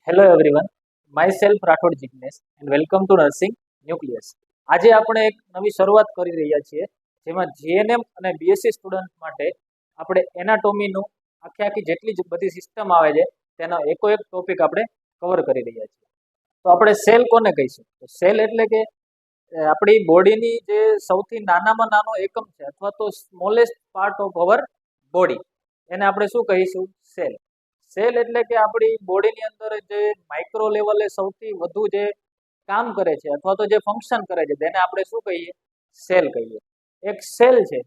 Hello everyone, my self Rathod Jignesh and welcome to nursing nucleus. આજે આપણે એક નવી શરૂઆત કરી રહ્યા છીએ, જેમાં જીએનએમ અને બીએસસી સ્ટુડન્ટ માટે આપણે એનાટોમીનું આખી જેટલી જ બધી સિસ્ટમ આવે છે તેનો એકો એક ટોપિક આપણે કવર કરી રહ્યા છીએ. તો આપણે સેલ કોને કહીશું? તો સેલ એટલે કે આપણી બોડીની જે સૌથી નાનામાં નાનો એકમ છે અથવા તો smallest part of our body, એને આપણે શું કહીશું? સેલ. સેલ એટલે કે આપણી બોડીની અંદર જે માઇક્રો લેવલે સૌથી વધુ જે કામ કરે છે અથવા તો જે ફંક્શન કરે છે તેને આપણે શું કહીએ? સેલ કહીએ. એક સેલ છે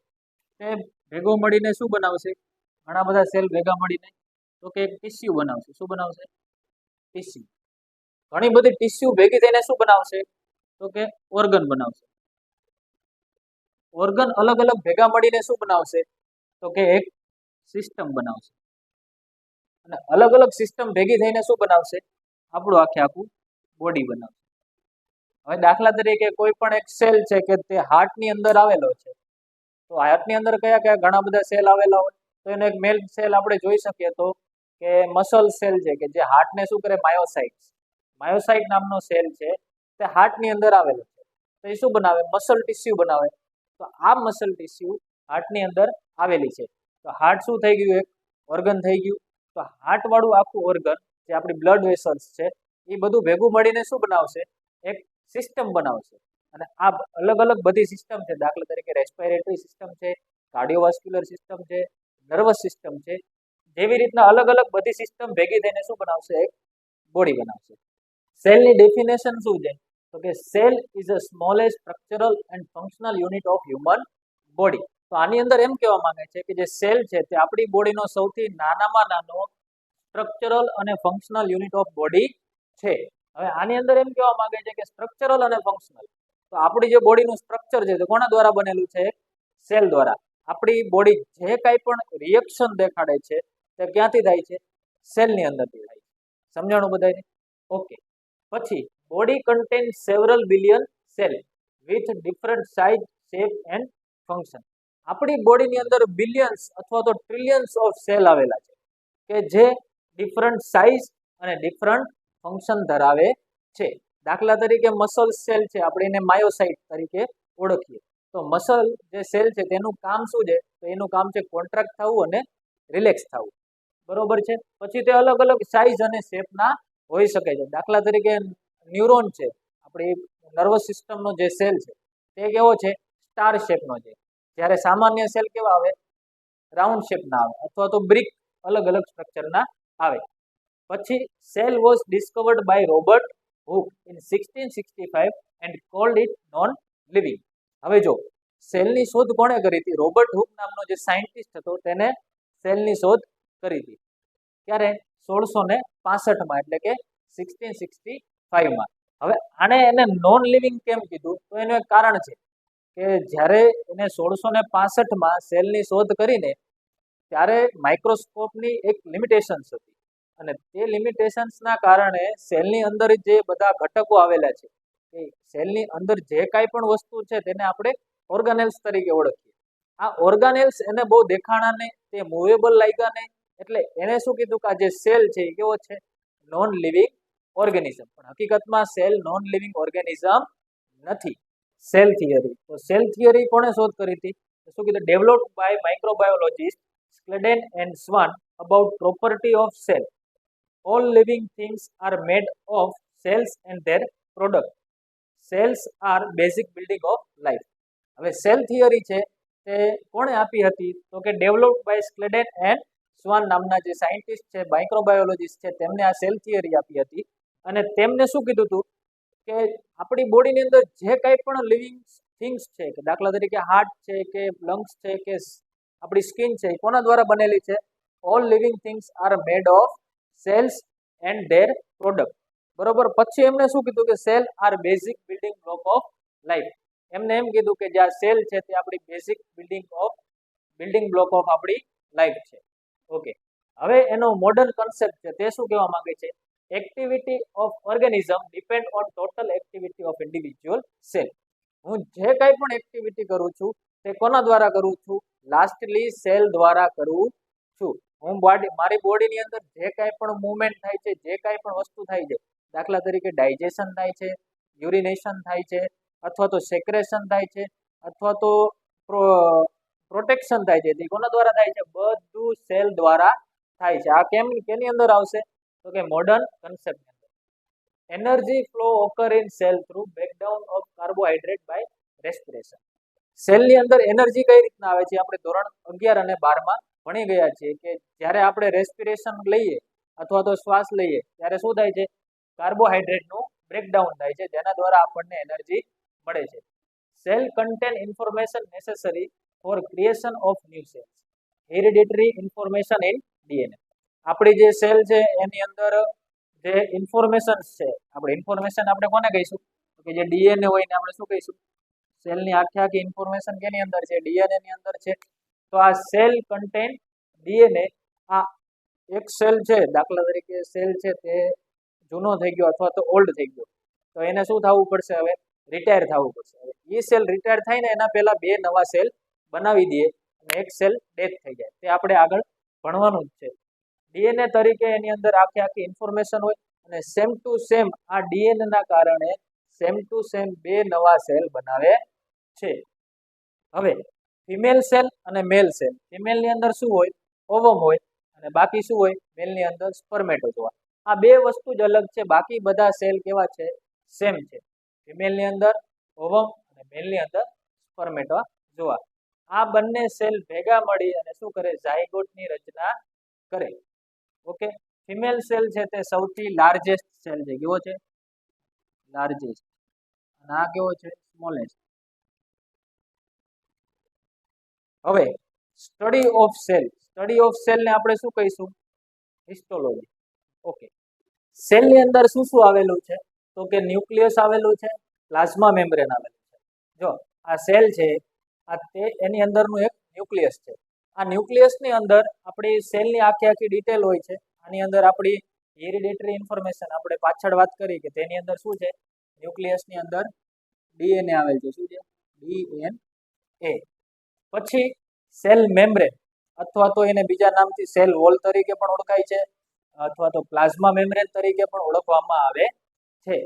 તે ભેગો મળીને શું બનાવશે? ઘણા બધા સેલ ભેગા મળીને તો કે એક ટીસ્યુ બનાવશે. શું બનાવશે? ટીસ્યુ. ઘણી બધી ટીસ્યુ ભેગી થઈને શું બનાવશે? તો કે ઓર્ગન બનાવશે. ઓર્ગન અલગ અલગ ભેગા મળીને શું બનાવશે? તો કે એક સિસ્ટમ બનાવશે. અને અલગ અલગ સિસ્ટમ ભેગી થઈને શું બનાવશે? આપણું આખું બોડી બનાવશે. હવે દાખલા તરીકે કોઈ પણ એક સેલ છે કે તે હાર્ટની અંદર આવેલો છે, તો હાર્ટની અંદર કયા કયા ઘણા બધા સેલ આવેલા હોય, તો એનો એક મેલ સેલ આપણે જોઈ શકીએ તો કે મસલ સેલ છે કે જે હાર્ટને શું કરે? માયોસાઇટ નામનો સેલ છે તે હાર્ટની અંદર આવેલો છે. તો એ શું બનાવે? મસલ ટીસ્યુ બનાવે. તો આ મસલ ટીસ્યુ હાર્ટની અંદર આવેલી છે. તો હાર્ટ શું થઈ ગયું? એક ઓર્ગન થઈ ગયું. તો હાર્ટ વાળું આખું ઓર્ગન જે આપણી બ્લડ વેસલ્સ છે એ બધું ભેગું મળીને શું બનાવશે? એક સિસ્ટમ બનાવશે. અને આ અલગ અલગ બધી સિસ્ટમ છે. દાખલા તરીકે રેસ્પિરેટરી સિસ્ટમ છે, કાર્ડિયોવાસ્ક્યુલર સિસ્ટમ છે, નર્વસ સિસ્ટમ છે. જેવી રીતના અલગ અલગ બધી સિસ્ટમ ભેગી થઈને શું બનાવશે? એક બોડી બનાવશે. સેલની ડેફિનેશન શું છે? તો કે cell is a smallest structural and functional unit of human body. તો આની અંદર એમ કહેવા માંગે છે કે જે સેલ છે તે આપણી બોડીનો સૌથી નાનામાં નાનો સ્ટ્રક્ચરલ અને ફંક્શનલ યુનિટ ઓફ બોડી છે. હવે આની અંદર એમ કહેવા માંગે છે કે સ્ટ્રક્ચરલ અને ફંક્શનલ, તો આપણી જે બોડીનું સ્ટ્રક્ચર છે તે કોના દ્વારા બનેલું છે? સેલ દ્વારા. આપણી બોડી જે કાંઈ પણ રિએક્શન દેખાડે છે તે ક્યાંથી થાય છે? સેલની અંદરથી થાય છે. સમજાણું બધાને? ઓકે. પછી body contain several billion cell with different size, shape and function. આપણી બોડીની અંદર બિલિયન્સ અથવા તો ટ્રિલિયન્સ ઓફ સેલ આવેલા છે કે જે ડિફરન્ટ સાઇઝ અને ડિફરન્ટ ફંક્શન ધરાવે છે. દાખલા તરીકે મસલ સેલ છે, આપણે એને માયોસાઇટ તરીકે ઓળખીએ. તો મસલ જે સેલ છે તેનું કામ શું છે? તો એનું કામ છે કોન્ટ્રાક્ટ થવું અને રિલેક્સ થવું. બરોબર છે. પછી તે અલગ અલગ સાઇઝ અને શેપના હોઈ શકે છે. દાખલા તરીકે ન્યુરોન છે, આપણી નર્વસ સિસ્ટમનો જે સેલ છે તે કેવો છે? સ્ટાર શેપનો છે. જ્યારે સામાન્ય સેલ કેવા આવે? રાઉન્ડ શેપના આવે અથવા તો બ્રિક અલગ અલગ સ્ટ્રક્ચરના આવે. પછી cell was discovered by Robert Hooke in 1665 and called it non living. હવે જો સેલની શોધ કોણે કરી હતી? રોબર્ટ હુક નામનો જે સાયન્ટિસ્ટ હતો તેને સેલની શોધ કરી હતી. ક્યારે? 1665માં, એટલે કે 1665માં. હવે આને એને નોન લિવિંગ કેમ કીધું? તો એનું એક કારણ છે કે જ્યારે એને 1665માં સેલની શોધ કરીને ત્યારે માઇક્રોસ્કોપની એક લિમિટેશન્સ હતી. અને તે લિમિટેશન્સના કારણે સેલની અંદર જે બધા ઘટકો આવેલા છે, એ સેલની અંદર જે કાંઈ પણ વસ્તુ છે તેને આપણે ઓર્ગાનેલ્સ તરીકે ઓળખીએ. આ ઓર્ગાનેલ્સ એને બહુ દેખાણા નહીં, તે મૂવેબલ લાગ્યા નહીં, એટલે એને શું કીધું કે આ જે સેલ છે એ કેવો છે? Non living organism. પણ હકીકતમાં સેલ નોન લિવિંગ ઓર્ગેનિઝમ નથી. Cell theory. તો સેલ થિયરી કોણે શોધ કરી હતી? શું કીધું? Developed by microbiologist Schleiden and Schwann about property of cell. All living things are made of cells and their product. Cells are basic building of life. હવે cell theory છે તે કોણે આપી હતી? તો કે developed by Schleiden and Schwann નામના જે સાયન્ટિસ્ટ છે, માઇક્રોબાયોલોજીસ્ટ છે, તેમને આ સેલ થિયરી આપી હતી. અને તેમને શું કીધું હતું કે આપણી બોડીની અંદર જે કાંઈ પણ લિવિંગ થિંગ્સ છે, કે દાખલા તરીકે હાર્ટ છે કે લંગ્સ છે કે આપણી સ્કિન છે, એ કોના દ્વારા બનેલી છે? All living things are made of cells and their product. બરોબર. પછી એમને શું કીધું કે cell are basic building block of life. એમને એમ કીધું કે જે આ સેલ છે તે આપણી બેઝિક બિલ્ડિંગ બ્લોક ઓફ આપણી લાઈફ છે. ઓકે. હવે એનો મોડર્ન કન્સેપ્ટ છે તે શું કહેવા માંગે છે? Activity of organism depend on total activity of individual cell. હું જે કાંઈ પણ એક્ટિવિટી કરું છું તે કોના દ્વારા કરું છું? લાસ્ટલી સેલ દ્વારા કરું છું. હું મારી બોડીની અંદર જે કાંઈ પણ મુવમેન્ટ થાય છે, જે કાંઈ પણ વસ્તુ થાય છે, દાખલા તરીકે ડાયજેશન થાય છે, યુરિનેશન થાય છે, અથવા તો સેક્રેશન થાય છે, અથવા તો પ્રોટેક્શન થાય છે, તે કોના દ્વારા થાય છે? બધું સેલ દ્વારા થાય છે. આ કેની અંદર આવશે? તો કે મોડર્ન કન્સેપ્ટ ની અંદર. Energy flow occur in cell through breakdown of carbohydrate by respiration. સેલની અંદર એનર્જી કઈ રીતના આવે છે? આપણે ધોરણ 11 અને 12 માં ભણી ગયા છીએ કે જ્યારે આપણે રેસ્પિરેશન લઈએ અથવા તો શ્વાસ લઈએ ત્યારે શું થાય છે? કાર્બોહાઈડ્રેટનું બ્રેકડાઉન થાય છે, જેના દ્વારા આપણને એનર્જી મળે છે. Cell contain information necessary for creation of new cells. Hereditary information in DNA. આપણી જે સેલ છે એની અંદર જે ઇન્ફોર્મેશન છે, આપણે કોને કહીશું? કે જે ડીએનએ હોય ને આપણે શું કહીશું? સેલની આખી ઇન્ફોર્મેશન કેની અંદર છે? ડીએનએ ની અંદર છે. તો આ સેલ કન્ટેન ડીએનએ. આ એક સેલ છે, દાખલા તરીકે સેલ છે તે જૂનો થઈ ગયો અથવા તો ઓલ્ડ થઈ ગયો, તો એને શું થવું પડશે? હવે રિટાયર થવું પડશે. હવે એ સેલ રિટાયર થાય ને એના પહેલા 2 નવા સેલ બનાવી દઈએ અને એક સેલ ડેથ થઈ જાય. તે આપણે આગળ ભણવાનું જ છે. ડીએનએ તરીકે એની અંદર આખી ઇન્ફોર્મેશન હોય અને સેમ ટુ સેમ આ ડીએનએ ના કારણે સેમ ટુ સેમ 2 નવા સેલ બનાવે છે. હવે ફિમેલ સેલ અને મેલ સેલ. ફિમેલ ની અંદર શું હોય? ઓવમ હોય, અને બાકી શું હોય? મેલ ની અંદર સ્પર્મેટોઝોઆ. આ 2 વસ્તુ જ અલગ છે, બાકી બધા સેલ કેવા છે? સેમ છે. ફિમેલ ની અંદર ઓવમ અને મેલ ની અંદર સ્પર્મેટોઝોઆ. આ બંને સેલ ભેગા મળી અને શું કરે? ઝાયગોટ ની રચના કરે. ઓકે. ફિમેલ સેલ છે તે સૌથી લાર્જેસ્ટ સેલ છે. કેવો છે? લાર્જેસ્ટ. અને આ કેવો છે? સ્મોલેસ્ટ. હવે study of cell. Study of cell ને આપણે શું કહીશું? હિસ્ટોલોજી. ઓકે. સેલ ની અંદર શું શું આવેલું છે? તો કે ન્યુક્લિયસ આવેલું છે, પ્લાઝ્મા મેમ્બ્રેન આવેલું છે. જો આ સેલ છે, આ તે એની અંદરનું એક ન્યુક્લિયસ છે. આ ન્યુક્લિયસ ની અંદર આપણી સેલની આખી ડિટેલ હોય છે. આની અંદર આપણી હેરિડિટરી ઇન્ફોર્મેશન આપણે પાછળ વાત કરી કે તેની અંદર શું છે? ન્યુક્લિયસ ની અંદર ડીએનએ આવેલ છે. શું છે? ડીએનએ. પછી સેલ મેમ્બ્રેન, અથવા તો એને બીજા નામથી સેલ વોલ તરીકે પણ ઓળખાય છે, અથવા તો પ્લાઝ્મા મેમ્બ્રેન તરીકે પણ ઓળખવામાં આવે છે.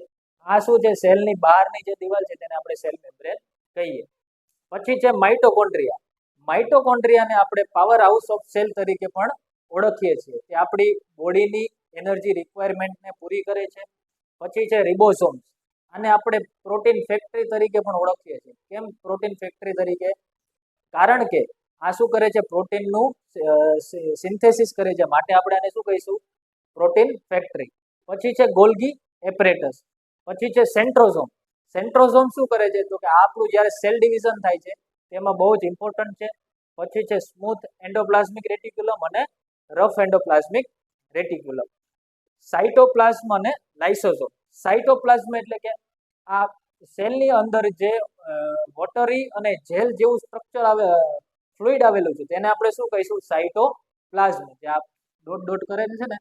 આ શું છે? સેલની બહારની જે દિવાલ છે તેને આપણે સેલ મેમ્બ્રેન કહીએ. પછી છે માઇટોકોન્ડ્રિયા. માઇટોકોન્ડ્રિયાને આપણે પાવર હાઉસ ઓફ સેલ તરીકે પણ ઓળખીએ છીએ. તે આપણી બોડીની એનર્જી રિક્વાયરમેન્ટને પૂરી કરે છે. પછી છે રિબોસોમ્સ. આને આપણે પ્રોટીન ફેક્ટરી તરીકે પણ ઓળખીએ છીએ. કેમ પ્રોટીન ફેક્ટરી તરીકે? કારણ કે આ શું કરે છે? પ્રોટીનનું સિન્થેસિસ કરે છે, માટે આપણે આને શું કહીશું? Protein factory. પછી છે ગોલ્ગી એપરેટસ. પછી છે સેન્ટ્રોઝોમ. સેન્ટ્રોઝોમ શું કરે છે? તો કે આપણું જ્યારે સેલ ડિવિઝન થાય છે તેમાં બહુ જ ઇમ્પોર્ટન્ટ છે. પછી છે સ્મૂથ એન્ડોપ્લાઝમિક રેટિક્યુલમ અને રફ એન્ડોપ્લાઝમિક રેટિક્યુલમ. સાઇટોપ્લાઝમ અને લાઇસોઝોમ. સાઇટોપ્લાઝમ એટલે કે આ સેલની અંદર જે વોટરી અને જેલ જેવું સ્ટ્રક્ચર ફ્લુઇડ આવેલું છે તેને આપણે શું કહીશું? સાઇટોપ્લાઝમ. જે આ ડોટ ડોટ કરે છે ને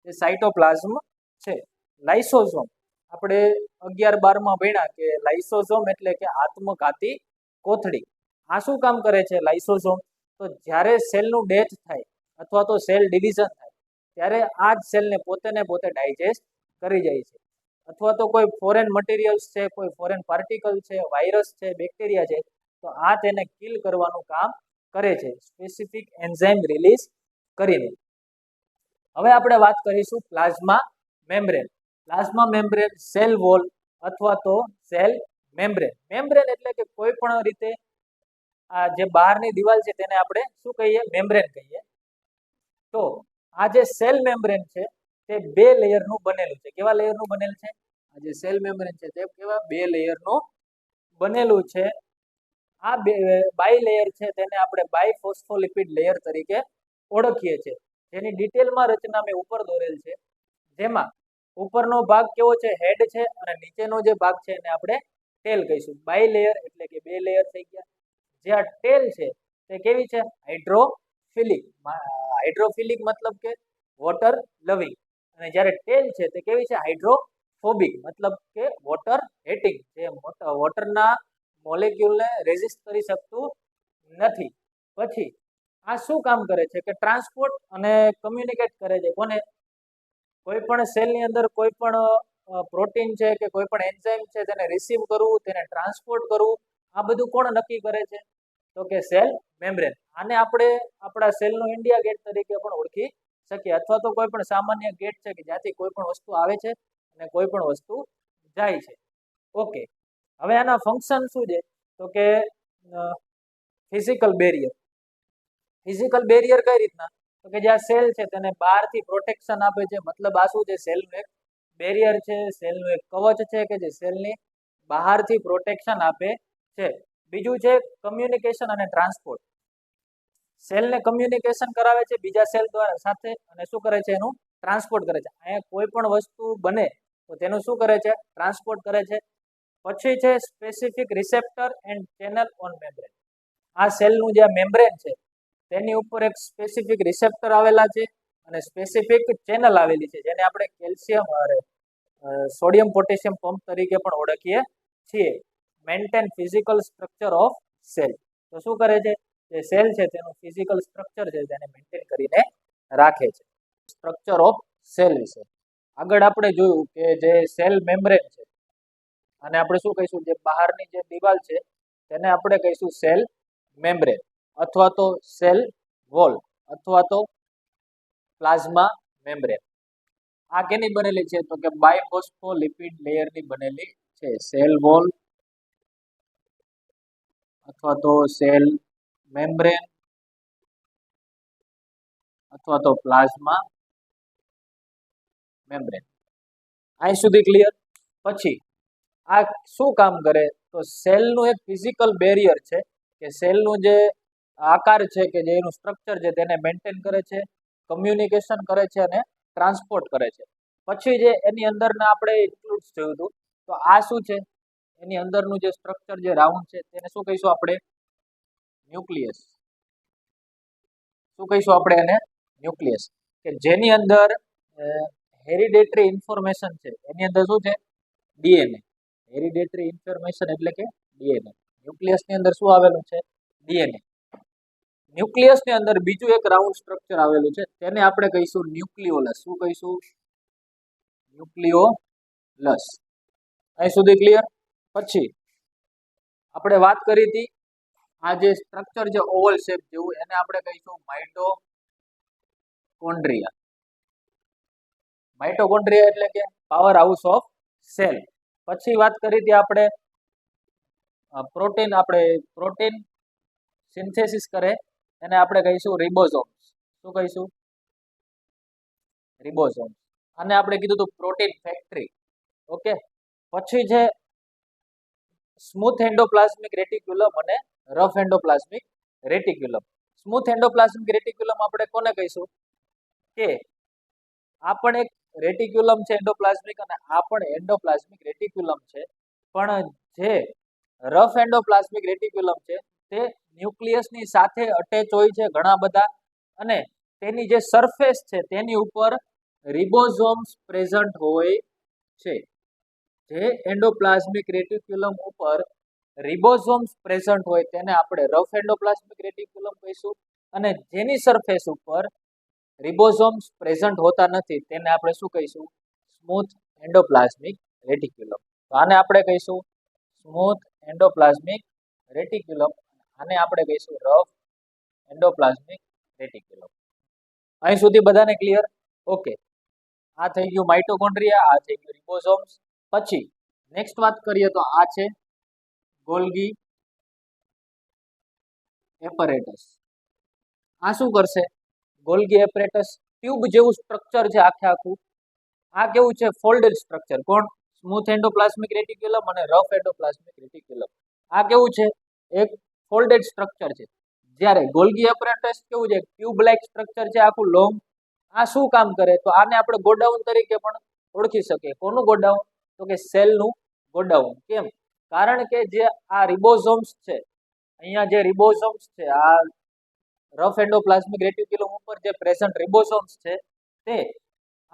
એ સાઇટોપ્લાઝમ છે. લાઇસોઝોમ આપણે 11-12 માં ભણ્યા કે લાઇસોઝોમ એટલે કે આત્મઘાતી કોથળી. આ શું કામ કરે છે લાઇસોઝોમ? તો જ્યારે સેલનું ડેથ થાય અથવા તો સેલ ડિવિઝન થાય ત્યારે આ જ સેલને પોતે ડાયજેસ્ટ કરી જાય છે. અથવા તો કોઈ ફોરેન મટીરિયલ્સ છે, કોઈ ફોરેન પાર્ટિકલ છે, વાયરસ છે, બેક્ટેરિયા છે, તો આ તેને કિલ કરવાનું કામ કરે છે, સ્પેસિફિક એન્ઝાઇમ રિલીઝ કરીને. હવે આપણે વાત કરીશું plasma membrane. Plasma membrane cell wall અથવા તો સેલ મેમ્બ્રેન. મેમ્બ્રેન એટલે કે કોઈ પણ રીતે આ જે બહારની દિવાલ છે તેને આપણે શું કહીએ? મેમ્બ્રેન કહીએ. તો આ જે સેલ મેમ્બ્રેન છે તે 2 લેયરનું બનેલું છે. કેવા લેયરનું બનેલું છે? આ જે સેલ મેમ્બ્રેન છે તે કેવા? 2 લેયરનું બનેલું છે. આ બાય લેયર છે તેને આપણે બાયફોસ્ફોલિપિડ લેયર તરીકે ઓળખીએ છીએ. જેની ડિટેલમાં રચના મેં ઉપર દોરેલ છે. જેમાં ઉપરનો ભાગ કેવો છે? હેડ છે, અને નીચેનો જે ભાગ છે એને આપણે ટેલ કહીશું. બાય લેયર એટલે કે 2 લેયર થઈ ગયા. જે આ ટેલ છે તે કેવી છે? હાઇડ્રોફિલિક. હાઇડ્રોફિલિક મતલબ કે વોટર લવિંગ. અને જ્યારે ટેલ છે તે કેવી છે? હાઇડ્રોફોબિક મતલબ કે વોટર હેટિંગ. જે વોટરના મોલેક્યુલને રેઝિસ્ટ કરી શકતું નથી. પછી આ શું કામ કરે છે કે ટ્રાન્સપોર્ટ અને કમ્યુનિકેટ કરે છે કોને? કોઈ પણ સેલની અંદર કોઈ પણ પ્રોટીન છે કે કોઈ પણ એન્ઝાઇમ છે તેને રિસીવ કરવું, તેને ટ્રાન્સપોર્ટ કરવું, આ બધું કોણ નક્કી કરે છે? તો કે સેલ મેમ્બ્રેન. આને આપણે આપણા સેલનો ઇન્ડિયા ગેટ તરીકે પણ ઓળખી શકીએ, અથવા તો કોઈ પણ સામાન્ય ગેટ છે કે જ્યાંથી કોઈ પણ વસ્તુ આવે છે અને કોઈ પણ વસ્તુ જાય છે. ઓકે, હવે આના ફંક્શન શું છે? તો કે ફિઝિકલ બેરિયર. ફિઝિકલ બેરિયર કઈ રીતના? તો કે જે આ સેલ છે તેને બહારથી પ્રોટેક્શન આપે છે, મતલબ આ શું છે? સેલનું એક બેરિયર છે, સેલનું એક કવચ છે કે જે સેલની બહારથી પ્રોટેક્શન આપે છે. બીજું છે કમ્યુનિકેશન અને ટ્રાન્સપોર્ટ. સેલને કમ્યુનિકેશન કરાવે છે બીજા સેલ દ્વારા સાથે, અને શું કરે છે? એનું ટ્રાન્સપોર્ટ કરે છે. અહીંયા કોઈ પણ વસ્તુ બને તો તેનું શું કરે છે? ટ્રાન્સપોર્ટ કરે છે. પછી છે specific receptor and channel on membrane. આ સેલનું જે મેમ્બ્રેન છે તેની ઉપર એક સ્પેસિફિક રિસેપ્ટર આવેલા છે અને સ્પેસિફિક ચેનલ આવેલી છે, જેને આપણે કેલ્શિયમ સોડિયમ પોટેશિયમ પંપ તરીકે પણ ઓળખીએ છીએ. Maintain physical structure of cell. તો શું કરે છે? જે સેલ છે તેનું ફિઝિકલ સ્ટ્રક્ચર છે તેને મેન્ટેન કરીને રાખે છે. સ્ટ્રક્ચર ઓફ સેલ વિશે આગળ આપણે જોયું કે જે સેલ મેમ્બ્રેન છે અને આપણે શું કહીશું? જે બહારની જે દિવાલ છે તેને આપણે કહીશું સેલ મેમ્બ્રેન, અથવા તો સેલ વોલ, અથવા તો પ્લાઝ્મા મેમ્બ્રેન. આ કેની બનેલી છે? તો કે બાયફોસ્ફોલિપિડ લેયરની બનેલી છે. સેલ વોલ અથવા તો સેલ મેમ્બ્રેન અથવા તો પ્લાઝ્મા મેમ્બ્રેન. અહીં સુધી ક્લિયર? પછી આ શું કામ કરે? તો સેલનું એક ફિઝિકલ બેરિયર છે કે સેલનું જે આકાર છે કે જે એનું સ્ટ્રક્ચર છે તેને મેન્ટેન કરે છે, કમ્યુનિકેશન કરે છે અને ટ્રાન્સપોર્ટ કરે છે. પછી જે એની અંદરના આપણે ઇન્ક્લુડ જોયું હતું, તો આ શું છે? એની અંદરનું જે સ્ટ્રક્ચર જે રાઉન્ડ છે તેને શું કહીશું આપણે? ન્યુક્લિયસ. શું કહીશું આપણે એને? ન્યુક્લિયસ. કે જેની અંદર હેરિડેટરી ઇન્ફોર્મેશન છે એની અંદર શું છે? ડીએનએ. હેરિડેટરી ઇન્ફોર્મેશન એટલે કે ડીએનએ. ન્યુક્લિયસની અંદર શું આવેલું છે? ડીએનએ. ન્યુક્લિયસની અંદર બીજું એક રાઉન્ડ સ્ટ્રક્ચર આવેલું છે તેને આપણે કહીશું ન્યુક્લિયોલસ. શું કહીશું? ન્યુક્લિયોલસ. અહીં સુધી ક્લિયર? પછી આપણે વાત કરી હતી આ જે સ્ટ્રક્ચર જે ઓવલ શેપ જેવું, એને આપણે કહીશું માઇટોકોન્ડ્રિયા. માઇટોકોન્ડ્રિયા એટલે કે પાવર હાઉસ ઓફ સેલ. પછી વાત કરી હતી આપણે પ્રોટીન સિન્થેસિસ કરે એને આપણે કહીશું રિબોઝોમ્સ. શું કહીશું? રિબોઝોમ્સ. આને આપણે કીધું હતું પ્રોટીન ફેક્ટરી. ઓકે, પછી છે સ્મૂથ એન્ડોપ્લાઝમિક રેટિક્યુલમ અને rough endoplasmic reticulum. Smooth endoplasmic reticulum આપણે કોને કહીશું? કે આ પણ એક રેટિક્યુલમ છે એન્ડોપ્લાઝમિક, અને આ પણ એન્ડોપ્લાઝમિક રેટિક્યુલમ છે. પણ જે રફ એન્ડોપ્લાઝમિક રેટિક્યુલમ છે તે ન્યુક્લિયસની સાથે અટેચ હોય છે ઘણા બધા, અને તેની જે સરફેસ છે તેની ઉપર રિબોઝોમ્સ પ્રેઝન્ટ હોય છે. જે એન્ડોપ્લાઝમિક રેટિક્યુલમ ઉપર રિબોઝોમ્સ પ્રેઝન્ટ હોય તેને આપણે રફ એન્ડોપ્લાઝમિક રેટિક્યુલમ કહીશું, અને જેની સરફેસ ઉપર રિબોઝોમ્સ પ્રેઝન્ટ હોતા નથી તેને આપણે શું કહીશું? Smooth endoplasmic reticulum. તો આને આપણે કહીશું સ્મૂથ એન્ડોપ્લાઝમિક રેટિક્યુલમ, આને આપણે કહીશું રફ એન્ડોપ્લાઝમિક રેટિક્યુલમ. અહીં સુધી બધાને ક્લિયર? ઓકે, આ થઈ ગયું માઇટોકોન્ડ્રિયા, આ થઈ ગયું રિબોઝોમ્સ. પછી નેક્સ્ટ વાત કરીએ તો આ છે ગોલ્ગી એપરેટસ. આ શું કરશે? ગોલ્ગી એપરેટસ ટ્યુબ જેવું સ્ટ્રક્ચર છે આખે આખું. આ કેવું છે? Folded structure. કોણ? સ્મૂથ એન્ડોપ્લાઝમિક રેટિક્યુલમ અને રફ એન્ડોપ્લાઝમિક રેટિક્યુલમ. આ કેવું છે? એક ફોલ્ડેડ સ્ટ્રક્ચર છે. જ્યારે ગોલ્ગી એપરેટસ કેવું છે? ટ્યુબ લાઇક સ્ટ્રક્ચર છે આખું લોંગ. આ શું કામ કરે? તો આને આપણે ગોડાઉન તરીકે પણ ઓળખી શકીએ. કોનું ગોડાઉન? તો કે સેલનું ગોડાઉન. કેમ? કારણ કે જે આ રિબોઝોમ્સ છે, અહીંયા જે રિબોઝોમ્સ છે, આ રફ એન્ડોપ્લાઝમિક રેટિક્યુલમ ઉપર જે પ્રેઝન્ટ રિબોઝોમ્સ છે તે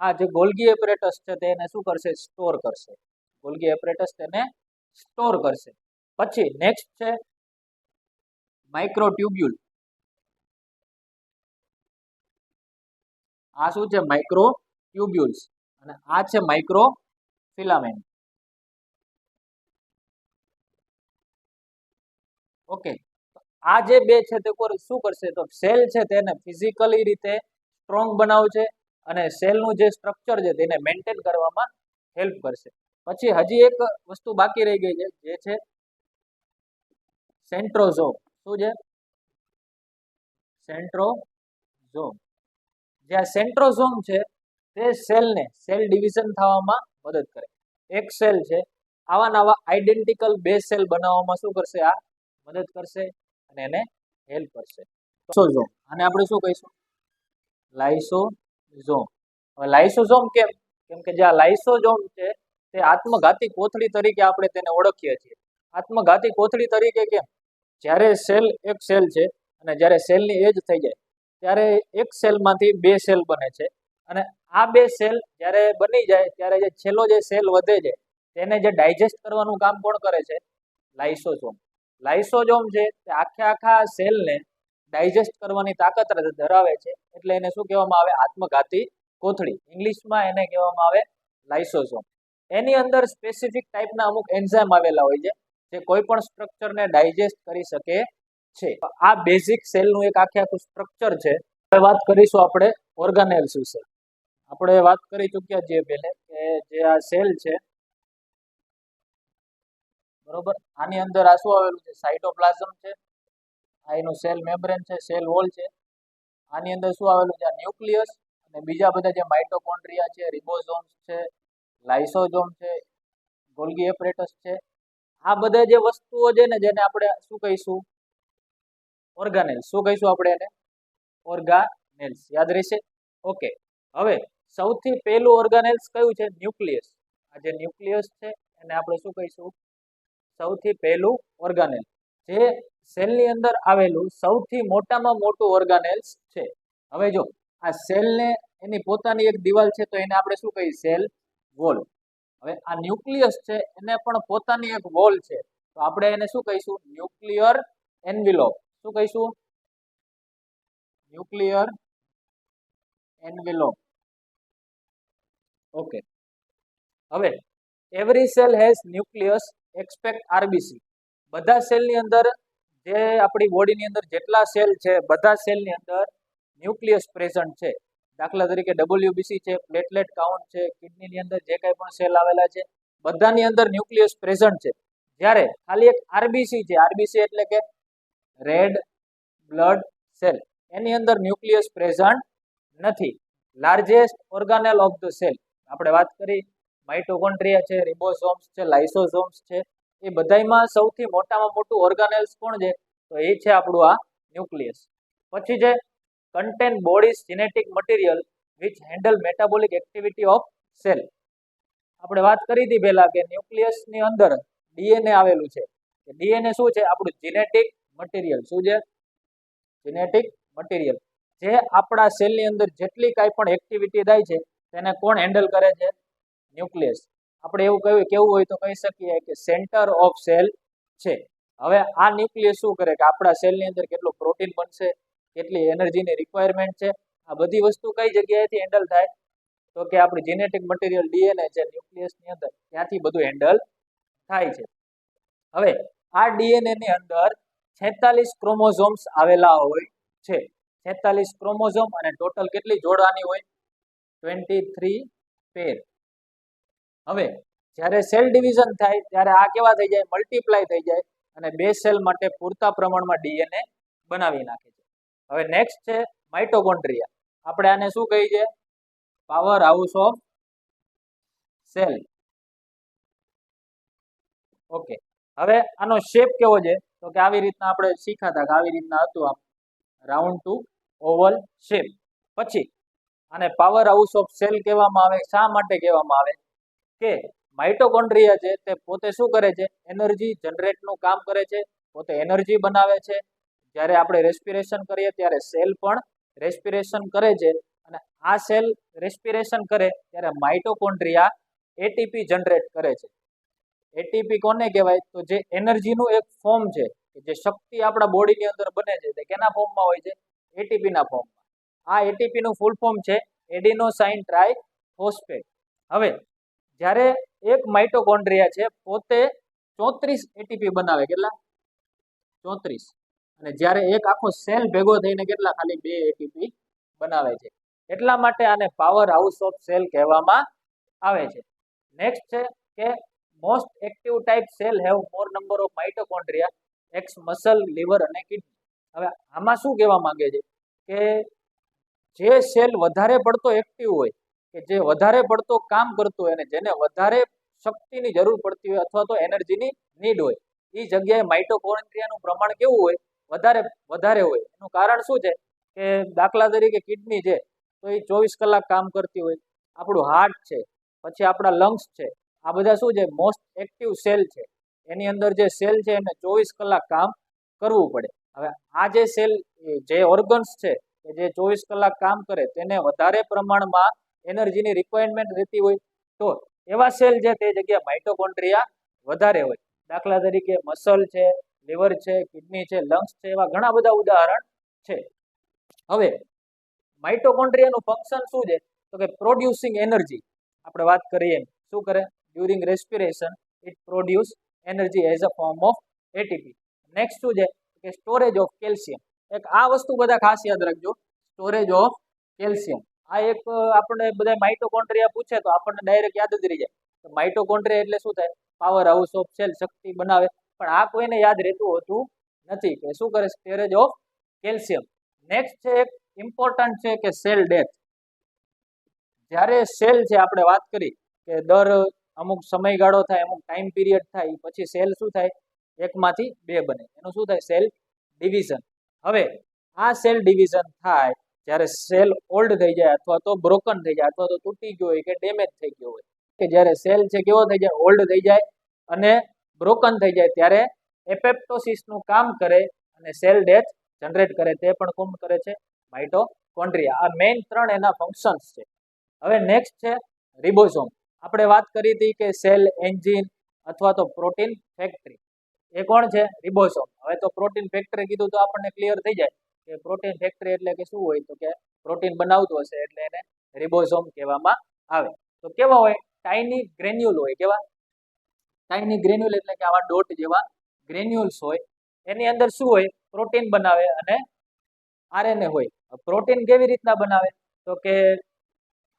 આ જે ગોલ્ગી એપરેટસ છે તેને શું કરશે? સ્ટોર કરશે. ગોલ્ગી એપરેટસ તેને સ્ટોર કરશે. પછી નેક્સ્ટ છે માઇક્રોટ્યુબ્યુલ. આ શું છે? માઇક્રો ટ્યુબ્યુલ્સ. અને આ છે માઇક્રો ફિલામેન્ટ. ઓકે, આ જે બે છે તે શું કરશે? તો સેલ છે તેને ફિઝિકલી રીતે સ્ટ્રોંગ બનાવશે અને સેલનું જે સ્ટ્રક્ચર છે તેને મેન્ટેન કરવામાં હેલ્પ કરશે. પછી હજી એક વસ્તુ બાકી રહી ગઈ છે, જે છે સેન્ટ્રોઝોમ. શું છે? સેન્ટ્રોઝોમ. જે આ સેન્ટ્રોઝોમ છે તે સેલને સેલ ડિવિઝન થવામાં મદદ કરે. એક સેલ છે, આવા નવા આઈડેન્ટિકલ બે સેલ બનાવવામાં શું કરશે? આ મદદ કરશે અને એને હેલ્પ કરશે. લાઇસોઝોમ, આને આપણે શું કહીશું? લાઇસોઝોમ. હવે લાઇસોઝોમ કેમ? કેમ કે જે આ લાઇસોઝોમ છે તે આત્મઘાતી કોથળી તરીકે આપણે તેને ઓળખીએ છીએ. આત્મઘાતી કોથળી તરીકે કેમ? જ્યારે સેલ એક સેલ છે અને જ્યારે સેલની એજ થઈ જાય ત્યારે એક સેલમાંથી બે સેલ બને છે અને આ બે સેલ જ્યારે બની જાય ત્યારે જે છેલ્લો જે સેલ વધે છે તેને જે ડાયજેસ્ટ કરવાનું કામ કોણ કરે છે? લાઇસોઝોમ. લાઇસોઝોમ છે તે આખા સેલને ડાયજેસ્ટ કરવાની તાકાત ધરાવે છે, એટલે એને શું કહેવામાં આવે? આત્મઘાતી કોથળી. ઇંગ્લિશમાં એને કહેવામાં આવે લાઇસોઝોમ. એની અંદર સ્પેસિફિક ટાઈપના અમુક એન્ઝાઇમ આવેલા હોય છે જે કોઈ પણ સ્ટ્રક્ચરને ડાયજેસ્ટ કરી શકે છે. આ બેઝિક સેલનું એક આખું સ્ટ્રક્ચર છે. હવે વાત કરીશું આપણે ઓર્ગાનેલ્સ વિશે. આપણે વાત કરી ચૂક્યા છીએ પહેલે કે જે આ સેલ છે, બરોબર, આની અંદર આ શું આવેલું છે? સાઇટોપ્લાઝમ છે. આ એનું સેલ મેમ્બ્રેન છે, સેલ વોલ છે. આની અંદર શું આવેલું છે? ન્યુક્લિયસ અને બીજા બધા જે માઇટોકોન્ડ્રિયા છે, રિબોઝોમ્સ છે, લાઇસોઝોમ છે, ગોલ્ગી એપરેટસ છે. આ બધા જે વસ્તુઓ છે ને જેને આપણે શું કહીશું? ઓર્ગાનેલ્સ. શું કહીશું આપણે એને? ઓર્ગાનેલ્સ. યાદ રહેશે? ઓકે. હવે સૌથી પહેલું ઓર્ગાનેલ્સ કયું છે? ન્યુક્લિયસ. આ જે ન્યુક્લિયસ છે એને આપણે શું કહીશું? સૌથી પહેલું ઓર્ગાનેલ. જે સેલની અંદર આવેલું સૌથી મોટામાં મોટું ઓર્ગાનેલ્સ છે. હવે જો આ સેલને એની પોતાની એક દિવાલ છે તો એને આપણે શું કહીએ? Cell wall. હવે આ ન્યુક્લિયસ છે એને પણ પોતાની એક વોલ છે, તો આપણે એને શું કહીશું? ન્યુક્લિયર એન્વિલોપ. શું કહીશું? ન્યુક્લિયર એન્વિલોપ. ઓકે. હવે every cell has nucleus expect RBC. બધા સેલની અંદર, જે આપણી બોડીની અંદર જેટલા સેલ છે બધા સેલની અંદર ન્યુક્લિયસ પ્રેઝન્ટ છે. દાખલા તરીકે ડબલ્યુબીસી છે, પ્લેટલેટ કાઉન્ટ છે, કિડનીની અંદર જે કંઈ પણ સેલ આવેલા છે બધાની અંદર ન્યુક્લિયસ પ્રેઝન્ટ છે. જ્યારે ખાલી એક આરબીસી છે, આરબીસી એટલે કે રેડ બ્લડ સેલ, એની અંદર ન્યુક્લિયસ પ્રેઝન્ટ નથી. લાર્જેસ્ટ ઓર્ગાનેલ ઓફ ધ સેલ, આપણે વાત કરી માઇટોકોન્ડ્રિયા છે, રિબોઝોમ્સ છે, લાઇસોઝોમ્સ છે, એ બધામાં સૌથી મોટામાં મોટું ઓર્ગાનેલ્સ કોણ છે? તો એ છે આપણું આ ન્યુક્લિયસ. પછી છે contain bodies genetic material which handle metabolic activity of cell. આપણે વાત કરી હતી પહેલા કે ન્યુક્લિયસની અંદર ડીએનએ આવેલું છે. ડીએનએ શું છે? આપણું જેનેટિક મટીરિયલ. શું છે? Genetic material. જે આપણા સેલની અંદર જેટલી કાંઈ પણ એક્ટિવિટી થાય છે તેને કોણ હેન્ડલ કરે છે? ન્યુક્લિયસ. આપણે એવું કેવું હોય તો કહી શકીએ કે સેન્ટર ઓફ સેલ છે. હવે આ ન્યુક્લિયસ શું કરે કે આપણા સેલની અંદર કેટલું પ્રોટીન બનશે, કેટલી એનર્જીની રિક્વાયરમેન્ટ છે, આ બધી વસ્તુ કઈ જગ્યાએથી હેન્ડલ થાય? તો કે આપણી જેનેટિક મટીરિયલ ડીએનએ છે ન્યુક્લિયસની અંદર, ત્યાંથી બધું હેન્ડલ થાય છે. હવે આ ડીએનએ ની અંદર 46 ક્રોમોઝોમ્સ આવેલા હોય છે. 46 ક્રોમોઝોમ અને ટોટલ કેટલી જોડવાની હોય? 23 પેર. હવે જ્યારે સેલ ડિવિઝન થાય ત્યારે આ કેવા થઈ જાય? મલ્ટીપ્લાય થઈ જાય અને બે સેલ માટે પૂરતા પ્રમાણમાં ડીએનએ બનાવી નાખે છે. હવે નેક્સ્ટ છે માઇટોકોન્ડ્રિયા. આપણે આને શું કહીએ છીએ? Power house of cell. Okay. હવે આનો શેપ કેવો છે? તો કે આવી રીતના આપણે શીખાતા કે આવી રીતના હતું, આમ રાઉન્ડ ટુ ઓવલ શેપ. પછી આને પાવર હાઉસ ઓફ સેલ કહેવામાં આવે. શા માટે કહેવામાં આવે? કે માઇટોકોન્ડ્રિયા છે તે પોતે શું કરે છે? એનર્જી જનરેટનું કામ કરે છે, પોતે એનર્જી બનાવે છે. જ્યારે આપણે રેસ્પિરેશન કરીએ ત્યારે સેલ પણ રેસ્પિરેશન કરે છે અને આ સેલ રેસ્પિરેશન કરે ત્યારે માઇટોકોન્ડ્રિયા એટીપી જનરેટ કરે છે. એટીપી કોને કહેવાય? તો જે એનર્જીનું એક ફોર્મ છે, જે શક્તિ આપણા બોડીની અંદર બને છે તે કેના ફોર્મમાં હોય છે? એટીપીના ફોર્મમાં. આ એટીપીનું ફૂલ ફોર્મ છે એડિનોસાઇન ટ્રાઇફોસ્ફેટ. હવે જ્યારે એક માઇટોકોન્ડ્રિયા છે પોતે 34 એટીપી બનાવે, કેટલા? 34. અને જ્યારે એક આખો સેલ ભેગો થઈને કેટલા? ખાલી 2 એટીપી બનાવે છે. એટલા માટે આને પાવર હાઉસ ઓફ સેલ કહેવામાં આવે છે. નેક્સ્ટ છે કે most active type cell have more number of mitochondria ex muscle, liver અને કિડની. હવે આમાં શું કહેવા માંગે છે કે જે સેલ વધારે પડતો એક્ટિવ હોય, કે જે વધારે પડતો કામ કરતો હોય અને જેને વધારે શક્તિની જરૂર પડતી હોય અથવા તો એનર્જીની નીડ હોય, એ જગ્યાએ માઇટોકોન્ડ્રિયાનું પ્રમાણ કેવું હોય? વધારે હોય. એનું કારણ શું છે કે દાખલા તરીકે કિડની છે તો એ 24 કલાક કામ કરતી હોય, આપણું હાર્ટ છે, પછી આપણા લંગ્સ છે, આ બધા શું છે? મોસ્ટ એક્ટિવ સેલ છે. એની અંદર જે સેલ છે એને 24 કલાક કામ કરવું પડે. હવે આ જે સેલ, જે ઓર્ગન્સ છે કે જે 24 કલાક કામ કરે, તેને વધારે પ્રમાણમાં એનર્જીની રિક્વાયરમેન્ટ રહેતી હોય તો એવા સેલ છે તે જગ્યાએ માઇટોકોન્ડ્રિયા વધારે હોય. દાખલા તરીકે મસલ છે, લીવર છે, કિડની છે, લંગ્સ છે, એવા ઘણા બધા ઉદાહરણ છે. હવે માઇટોકોન્ડ્રિયાનું ફંક્શન શું છે? તો કે પ્રોડ્યુસિંગ એનર્જી. આપણે વાત કરીએ શું કરે? During respiration it produce energy as a form of ATP. Next શું છે કે સ્ટોરેજ ઓફ કેલ્શિયમ. એક આ વસ્તુ બધા ખાસ યાદ રાખજો, સ્ટોરેજ ઓફ કેલ્શિયમ. આ એક આપણે બધા માઇટોકોન્ડ્રિયા પૂછે તો આપણને ડાયરેક્ટ યાદ જ રહી જાય. તો માઇટોકોન્ડ્રિયા એટલે શું થાય? પાવર હાઉસ ઓફ સેલ, શક્તિ બનાવે. પણ આ કોઈને યાદ રહેતું હોતું નથી કે શું કરે? Storage of calcium. નેક્સ્ટ છે એક ઇમ્પોર્ટન્ટ છે કે સેલ ડેથ. જ્યારે સેલ છે, આપણે વાત કરી કે દર અમુક સમયગાળો થાય, અમુક ટાઈમ પીરિયડ થાય, પછી સેલ શું થાય? એકમાંથી 2 બને. એનું શું થાય? Cell division. હવે આ સેલ ડિવિઝન થાય જ્યારે સેલ ઓલ્ડ થઈ જાય અથવા તો બ્રોકન થઈ જાય અથવા તો તૂટી ગયો હોય કે ડેમેજ થઈ ગયો હોય, કે જ્યારે સેલ છે કેવો થઈ જાય? ઓલ્ડ થઈ જાય અને બ્રોકન થઈ જાય, ત્યારે એપેપ્ટોસિસનું કામ કરે અને સેલ ડેથ જનરેટ કરે. તે પણ કોણ કરે છે? માઇટોકોન્ડ્રિયા. આ મેઇન 3 એના ફંક્શન્સ છે. હવે નેક્સ્ટ છે રિબોઝોમ. આપણે વાત કરી હતી કે સેલ એન્જિન અથવા તો પ્રોટીન ફેક્ટરી. એ કોણ છે? રિબોઝોમ. હવે તો પ્રોટીન ફેક્ટરી કીધું તો આપણને ક્લિયર થઈ જાય કે પ્રોટીન ફેક્ટરી એટલે કે શું હોય? તો કે પ્રોટીન બનાવતું હશે એટલે એને રિબોઝોમ કહેવામાં આવે. તો કેવા હોય? ટાઇની ગ્રેન્યુલ હોય. કેવા? ટાઇની ગ્રેન્યુલ એટલે કે આવા ડોટ જેવા ગ્રેન્યુલ્સ હોય. એની અંદર શું હોય? પ્રોટીન બનાવે અને આરએનએ હોય. પ્રોટીન કેવી રીતના બનાવે? તો કે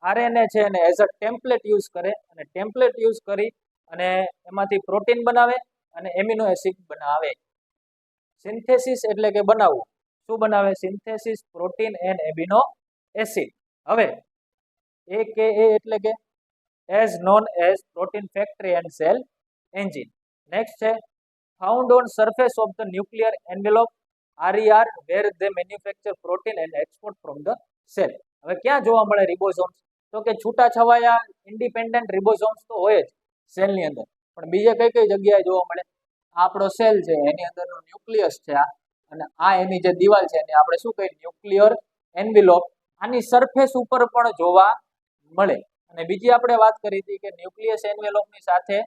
આરએનએ છે એને એઝ અ ટેમ્પલેટ યુઝ કરે અને ટેમ્પલેટ યુઝ કરી અને એમાંથી પ્રોટીન બનાવે અને એમિનો એસિડ બનાવે. સિન્થેસિસ એટલે કે બનાવવું. શું બનાવે? Synthesis protein and amino acid. હવે AKA એટલે કે as known as protein factory and cell engine. Next છે found on surface of the nuclear envelope RER where they manufacture protein and export from the cell. હવે ક્યાં જોવા મળે ribosomes? તો કે છૂટા છવાયા ઇન્ડિપેન્ડન્ટ રિબોઝોમ્સ તો હોય જ સેલની અંદર, પણ બીજે કઈ કઈ જગ્યાએ જોવા મળે? આપણો સેલ છે એની અંદરનો ન્યુક્લિયસ છે આ, અને આ એની જે દિવાલ છે એને આપણે શું કહીએ? Nuclear envelope. આની સરફેસ ઉપર પણ જોવા મળે. અને બીજી આપણે વાત કરી હતી કે ન્યુક્લિયસ એન્વેલોપની સાથે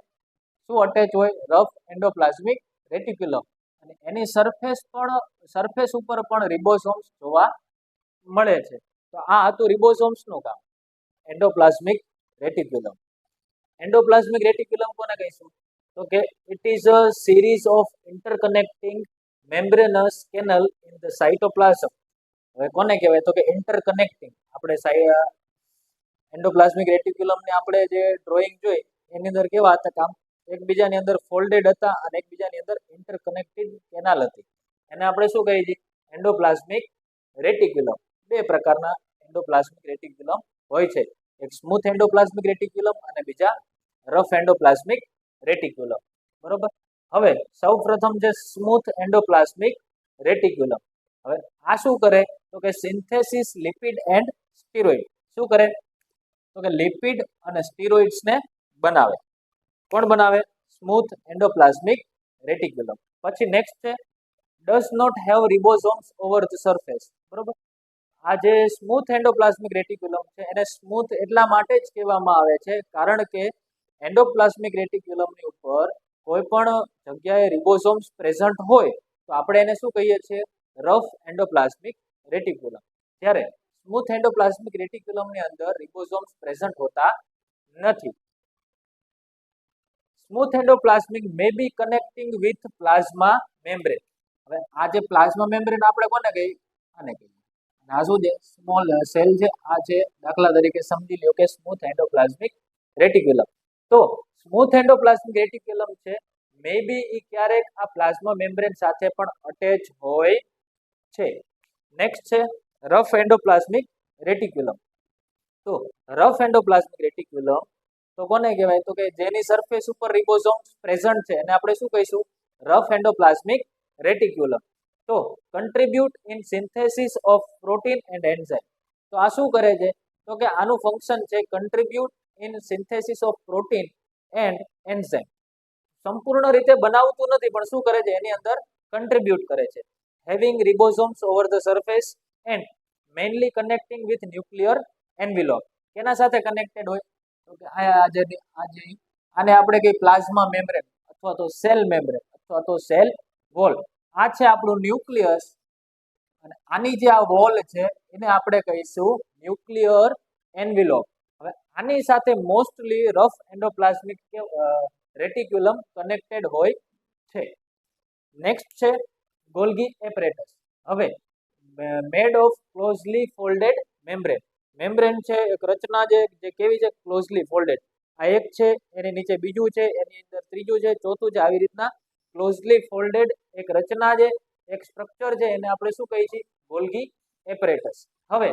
શું અટેચ હોય? Rough endoplasmic reticulum. અને એની સરફેસ ઉપર પણ રિબોઝોમ્સ જોવા મળે છે. તો આ હતું રિબોઝોમ્સનું કામ. Endoplasmic reticulum. એન્ડોપ્લાઝમિક રેટિક્યુલમ કોને કહીશું? તો કે it is a series of interconnecting membranous canal in the cytoplasm. હવે કોને કહેવાય? તો કે ઇન્ટરકનેક્ટિંગ. આપણે એન્ડોપ્લાઝમિક રેટિક્યુલમને આપણે જે ડ્રોઈંગ જોઈ એની અંદર કેવા હતા કામ? એકબીજાની અંદર ફોલ્ડેડ હતા અને એકબીજાની અંદર ઇન્ટરકનેક્ટેડ કેનાલ હતી. એને આપણે શું કહીએ છીએ? Endoplasmic reticulum. 2 પ્રકારના એન્ડોપ્લાઝમિક રેટિક્યુલમ હોય છે, એક સ્મૂથ એન્ડોપ્લાઝમિક રેટિક્યુલમ અને બીજા રફ એન્ડોપ્લાઝમિક રેટિક્યુલમ. બરોબર. હવે સૌપ્રથમ છે સ્મૂથ એન્ડોપ્લાઝમિક રેટિક્યુલમ. હવે આ શું કરે? તો કે સિન્થેસિસ લિપિડ એન્ડ સ્ટીરોઇડ. શું કરે? તો કે લિપિડ અને સ્ટીરોઇડ્સને બનાવે. કોણ બનાવે? Smooth endoplasmic reticulum. પછી નેક્સ્ટ છે does not have ribosomes over the surface. બરોબર. આ જે સ્મૂથ એન્ડોપ્લાઝમિક રેટિક્યુલમ છે એને સ્મૂથ એટલા માટે જ કહેવામાં આવે છે કારણ કે એન્ડોપ્લાઝમિક રેટિક્યુલમની ઉપર કોઈ પણ જગ્યાએ રિબોઝોમ્સ પ્રેઝન્ટ હોય તો આપણે એને શું કહીએ છીએ? Rough endoplasmic reticulum. જ્યારે સ્મૂથ એન્ડોપ્લાઝમિક રેટિક્યુલમની અંદર રિબોસોમ્સ પ્રેઝન્ટ હોતા નથી. Smooth endoplasmic may be connecting with plasma membrane. હવે આ જે પ્લાઝમા મેમ્બ્રેન આપણે કોને કહીએ? આને કહીએ. આ શું છે? સ્મોલ સેલ છે. આ છે દાખલા તરીકે સમજી લ્યો કે સ્મૂથ એન્ડોપ્લાઝમિક રેટિક્યુલમ. તો સ્મૂથ એન્ડોપ્લાઝમિક રેટિક્યુલમ છે મે બી ઈ ક્યારેક આ પ્લાઝમા મેમ્બ્રેન સાથે પણ અટેચ હોય છે. નેક્સ્ટ છે રફ એન્ડોપ્લાઝમિક રેટિક્યુલમ. તો રફ એન્ડોપ્લાઝમિક રેટિક્યુલમ તો કોને કહેવાય? તો કે જેની સરફેસ ઉપર રિબોસોમ્સ પ્રેઝન્ટ છે અને આપણે શું કહીશું? Rough endoplasmic reticulum. તો contribute in synthesis of protein and enzyme. તો આ શું કરે છે? તો કે આનું ફંક્શન છે contribute in synthesis of protein and enzyme. સંપૂર્ણ રીતે બનાવતું નથી પણ શું કરે છે? એની અંદર કન્ટ્રીબ્યુટ કરે છે. Having ribosomes over the surface and mainly connecting with nuclear envelope. કેના સાથે કનેક્ટેડ હોય? તો કે આને આપણે કઈ પ્લાઝમા મેમ્બ્રેન અથવા તો સેલ મેમ્બ્રેન અથવા તો સેલ વોલ. આ છે આપણું ન્યુક્લિયસ અને આની જે આ વોલ છે એને આપણે કહીશું ન્યુક્લિયર એન્વેલોપ. હવે આની સાથે mostly rough endoplasmic reticulum connected હોય છે. નેક્સ્ટ છે ગોલ્ગી એપરેટસ. હવે made of closely folded membrane. Membrane છે એક રચના જે કેવી છે? Closely folded. આ એક છે, એની નીચે બીજું છે, એની અંદર ત્રીજું છે, ચોથું છે. આવી રીતના ક્લોઝલી ફોલ્ડેડ એક રચના છે, એક સ્ટ્રક્ચર છે, એને આપણે શું કહીએ છીએ? Golgi apparatus. હવે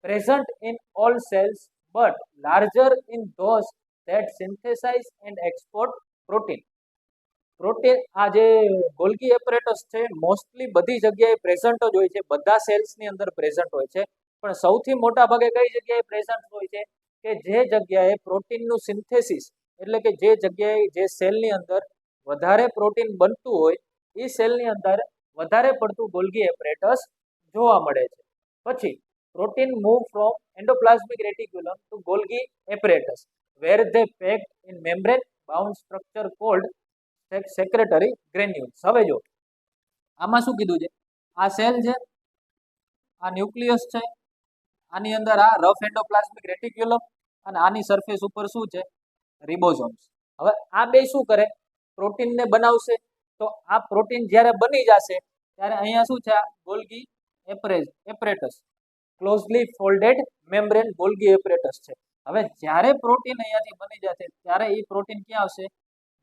present in all cells but larger in those that synthesise and export protein. Protein આ જે ગોલ્ગી એપરેટસ છે મોસ્ટલી બધી જગ્યાએ પ્રેઝન્ટ જ હોય છે, બધા સેલ્સની અંદર પ્રેઝન્ટ હોય છે. પણ સૌથી મોટા ભાગે કઈ જગ્યાએ પ્રેઝન્ટ હોય છે? કે જે જગ્યાએ પ્રોટીનનું સિન્થેસિસ એટલે કે જે જગ્યાએ જે સેલની અંદર વધારે પ્રોટીન બનતું હોય એ સેલની અંદર વધારે પડતું ગોલ્ગી એપરેટસ જોવા મળે છે. પછી protein move from endoplasmic reticulum to Golgi apparatus where they packed in membrane bound structure called secretory granules. હવે જો આમાં શું કીધું છે? આ સેલ છે, આ ન્યુક્લિયસ છે, આની અંદર આ રફ એન્ડોપ્લાઝમિક રેટિક્યુલમ અને આની સરફેસ ઉપર શું છે? રિબોસોમ્સ. હવે આ બે શું કરે? પ્રોટીનને બનાવશે. તો આ પ્રોટીન જ્યારે બની જશે ત્યારે અહીંયા શું છે? Golgi apparatus closely folded membrane Golgi apparatus છે. હવે જ્યારે પ્રોટીન અહીંયાથી બની જશે ત્યારે એ પ્રોટીન ક્યાં આવશે?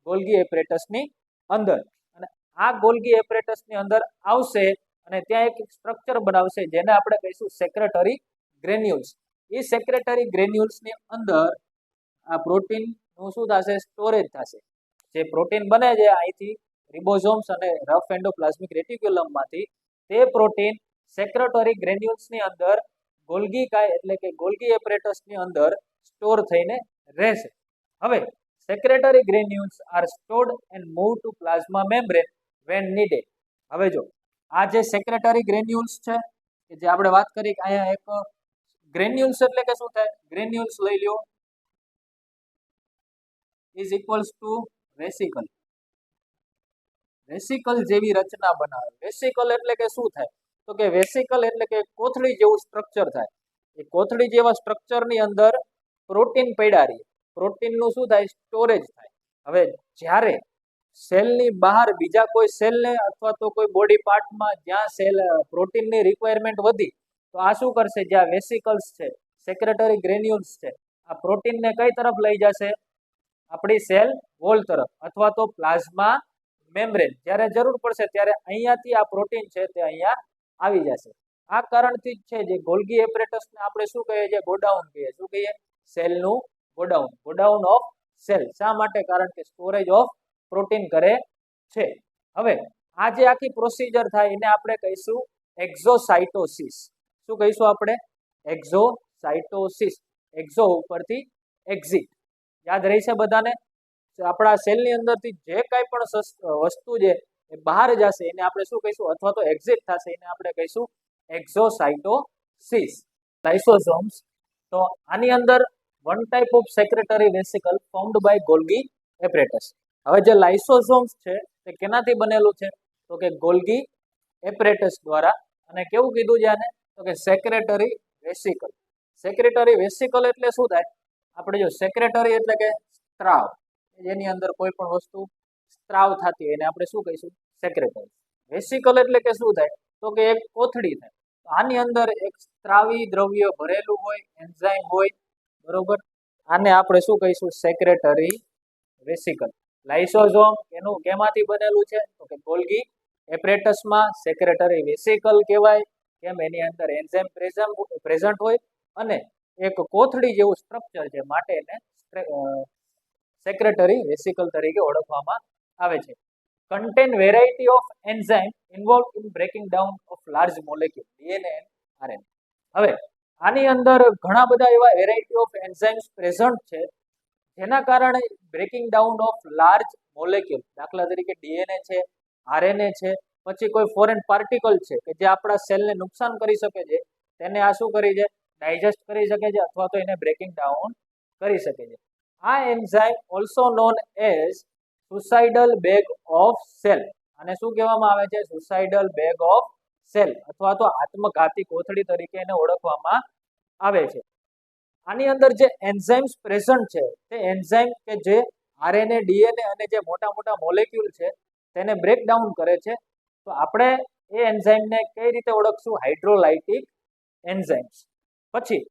ગોલ્ગી એપરેટસની અંદર. અને આ ગોલ્ગી એપરેટસની અંદર આવશે અને ત્યાં એક સ્ટ્રક્ચર બનાવશે જેને આપણે કહીશું સેક્રેટરી ગ્રેન્યુલ્સ. એ સેક્રેટરી ગ્રેન્યુલ્સની અંદર આ પ્રોટીનનું શું થશે? સ્ટોરેજ થશે. જે પ્રોટીન બને છે અહીંથી રિબોસોમ્સ અને રફ એન્ડોપ્લાઝમિક રેટિક્યુલમમાંથી, તે પ્રોટીન સેક્રેટરી ગ્રેન્યુલ્સની અંદર ગોલ્ગી કાય એટલે કે ગોલ્ગી એપરેટસની અંદર સ્ટોર થઈને રહેશે. હવે secretory granules are stored and move to plasma membrane when needed. હવે જો આ જે સેક્રેટરી ગ્રેન્યુલ્સ છે કે જે આપણે વાત કરી કે અહીંયા એક ગ્રેન્યુલ્સ એટલે કે શું થાય? ગ્રેન્યુલ્સ લઈ લ્યો is equals to vesicle. Vesicle જેવી રચના બનાવે. વેસિકલ એટલે કે શું થાય? તો કે વેસિકલ એટલે કે કોથળી જેવું સ્ટ્રક્ચર થાય. એ કોથળી જેવા સ્ટ્રક્ચરની અંદર પ્રોટીન પડ્યા રહે. પ્રોટીનનું શું થાય? સ્ટોરેજ થાય. હવે જ્યારે સેલની બહાર બીજા કોઈ સેલને અથવા તો કોઈ બોડી પાર્ટમાં જ્યાં સેલ પ્રોટીનની રિક્વાયરમેન્ટ વધી તો આ શું કરશે? જ્યાં વેસિકલ્સ છે, સેક્રેટરી ગ્રેન્યુલ્સ છે, આ પ્રોટીનને કઈ તરફ લઈ જશે? આપણી સેલ વોલ તરફ અથવા તો પ્લાઝમા મેમ્બ્રેન. જ્યારે જરૂર પડશે ત્યારે અહીંયાથી આ પ્રોટીન છે તે અહીંયા આવી જશે. આ કારણથી જ છે જે ગોલ્ગી એપરેટસને આપણે શું કહીએ છીએ? ગોડાઉન કહીએ. શું કહીએ? સેલનું ગોડાઉન. Godown of cell. શા માટે? કારણ કે સ્ટોરેજ ઓફ પ્રોટીન કરે છે. હવે આ જે આખી પ્રોસિજર થાય એને આપણે કહીશું એક્ઝોસાઇટોસિસ. શું કહીશું આપણે? એક્ઝોસાઇટોસિસ. એક્ઝો ઉપરથી એક્ઝિટ. યાદ રહેશે બધાને? આપણા સેલની અંદરથી જે કાંઈ પણ વસ્તુ છે એ બહાર જશે એને આપણે શું કહીશું? અથવા તો એક્ઝિટ થશે એને આપણે કહીશું એક્ઝોસાઇટોસિસ. લાઇસોસોમ્સ. તો આની અંદર one type of secretory vesicle formed by Golgi apparatus. હવે જે લાઇસોસોમ્સ છે તે કેનાથી બનેલું છે? તો કે ગોલ્ગી એપરેટસ દ્વારા. અને કેવું કીધું છે આને? તો કે સેક્રેટરી વેસિકલ. સેક્રેટરી વેસિકલ એટલે શું થાય? આપણે જો સેક્રેટરી એટલે કે સ્ત્રાવ, જેની અંદર કોઈ પણ વસ્તુ સ્ત્રાવ થતી હોય એને આપણે શું કહીશું? સેક્રેટરી. વેસિકલ એટલે કે શું થાય? તો કે એક કોથળી થાય. આની અંદર એક સ્ત્રાવી દ્રવ્ય ભરેલું હોય, એન્ઝાઇમ હોય, બરોબર. આને આપણે શું કહીશું? Secretary vesicle. લાઇસોઝોમ એનું કેમાંથી બનેલું છે? તો કે ગોલ્ગી એપરેટસમાં સેક્રેટરી વેસિકલ કહેવાય. કેમ? એની અંદર એન્ઝાઇમ પ્રેઝન્ટ હોય અને એક કોથળી જેવું સ્ટ્રક્ચર છે, માટે એને સેક્રેટરી વેસિકલ તરીકે ઓળખવામાં આવે છે. contain variety of enzyme involved in breaking down of large molecule DNA and RNA. હવે આની અંદર ઘણા બધા એવા વેરાયટી ઓફ એન્ઝાઇમ્સ પ્રેઝન્ટ છે જેના કારણે breaking down of large molecule, દાખલા તરીકે ડીએનએ છે, આરએનએ છે, પછી કોઈ ફોરેન પાર્ટિકલ છે કે જે આપણા સેલને નુકસાન કરી શકે છે, તેને આ શું કરી છે? ડાયજેસ્ટ કરી શકે છે અથવા તો એને બ્રેકિંગ ડાઉન કરી શકે છે. આ enzyme also known as suicidal bag of cell, અને શું કહેવામાં આવે છે? સુસાઇડલ બેગ ઓફ સેલ અથવા તો આત્મઘાતી કોથળી તરીકે એને ઓળખવામાં આવે છે. આની અંદર જે એન્ઝાઇમ્સ પ્રેઝન્ટ છે તે એન્ઝાઇમ કે જે આરએનએ, ડીએનએ અને જે મોટા મોટા મોલેક્યુલ છે તેને બ્રેક ડાઉન કરે છે. તો આપણે એ એન્ઝાઇમને કઈ રીતે ઓળખશું? Hydrolytic enzymes. પછી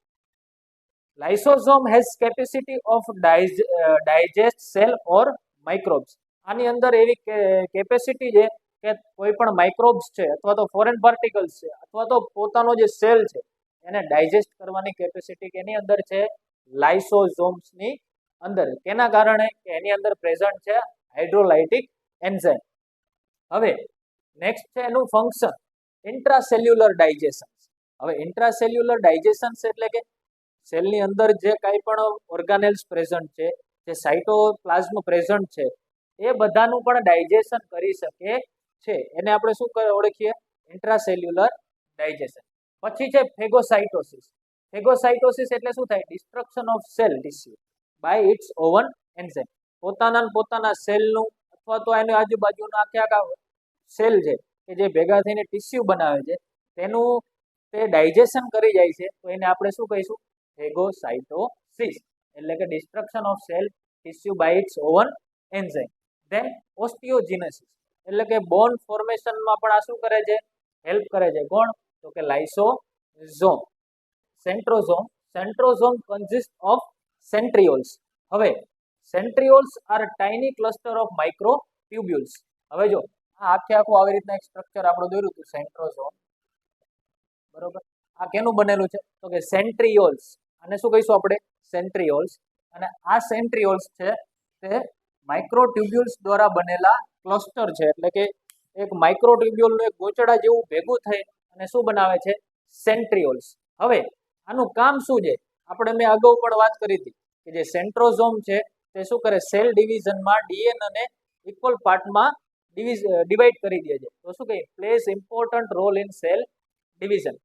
lysosome has capacity of digest cell or microbes. આની અંદર એવી કેપેસિટી છે કે કોઈ પણ માઇક્રોબ્સ છે અથવા તો ફોરેન પાર્ટિકલ્સ છે અથવા તો પોતાનો જે સેલ છે એને ડાયજેસ્ટ કરવાની કેપેસિટી કેની અંદર છે? લાઇસોઝોમ્સની અંદર. કેના કારણે? કે એની અંદર પ્રેઝન્ટ છે હાઇડ્રોલાઇટિક એન્ઝાઇમ. હવે નેક્સ્ટ છે એનું ફંક્શન, ઇન્ટ્રાસેલ્યુલર ડાયજેશન. હવે ઇન્ટ્રાસેલ્યુલર ડાયજેશન એટલે કે સેલની અંદર જે કાંઈ પણ ઓર્ગાનેલ્સ પ્રેઝન્ટ છે, જે સાઇટોપ્લાઝમ પ્રેઝન્ટ છે, એ બધાનું પણ ડાયજેશન કરી શકે છે. એને આપણે શું ઓળખીએ? Intracellular digestion. પછી છે ફેગોસાઇટોસિસ. ફેગોસાઇટોસિસ એટલે શું થાય? Destruction of cell tissue by its own enzyme. પોતાના સેલનું અથવા તો એની આજુબાજુના આખા સેલ છે કે જે ભેગા થઈને ટિશ્યુ બનાવે છે તેનું તે ડાયજેશન કરી જાય છે, તો એને આપણે શું કહીશું? ફેગોસાઇટોસિસ એટલે કે destruction of cell tissue by its own enzyme. Then osteogenesis એટલે કે બોન ફોર્મેશનમાં પણ આ શું કરે છે? હેલ્પ કરે છે. કોણ? તો કે lysosome. Centrosome consist of centrioles. હવે centrioles are tiny cluster of microtubules. હવે જો આ આખું આવી રીતના એક સ્ટ્રક્ચર આપણે દોર્યું હતું સેન્ટ્રોઝોમ, બરોબર. આ કેનું બનેલું છે? તો કે સેન્ટ્રિયોલ્સ. અને શું કહીશું આપણે? સેન્ટ્રિયોલ્સ. અને આ સેન્ટ્રિયોલ્સ છે તે માઇક્રોટ્યુબ્યુલ્સ દ્વારા બનેલા ક્લસ્ટર છે, એટલે કે એક માઇક્રોટ્યુબ્યુલનું એક ગોચડા જેવું ભેગું થઈ અને શું બનાવે છે? સેન્ટ્રિયોલ્સ. હવે આનું કામ શું છે? મેં અગાઉ પણ વાત કરી હતી કે જે સેન્ટ્રોઝોમ છે તે શું કરે? સેલ ડિવિઝનમાં ડીએનએ ઇક્વલ પાર્ટમાં ડિવાઈડ કરી દે છે. તો શું કહે? Plays important role in cell division,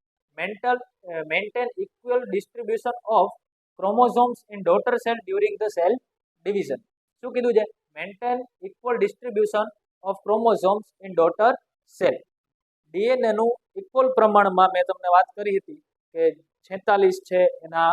maintain equal distribution of chromosomes in daughter cell during the cell division. શું કીધું છે? maintain equal distribution of chromosomes in daughter cell. DNA નું ઇક્વલ પ્રમાણમાં મેં તમને વાત કરી હતી કે 46 છે એના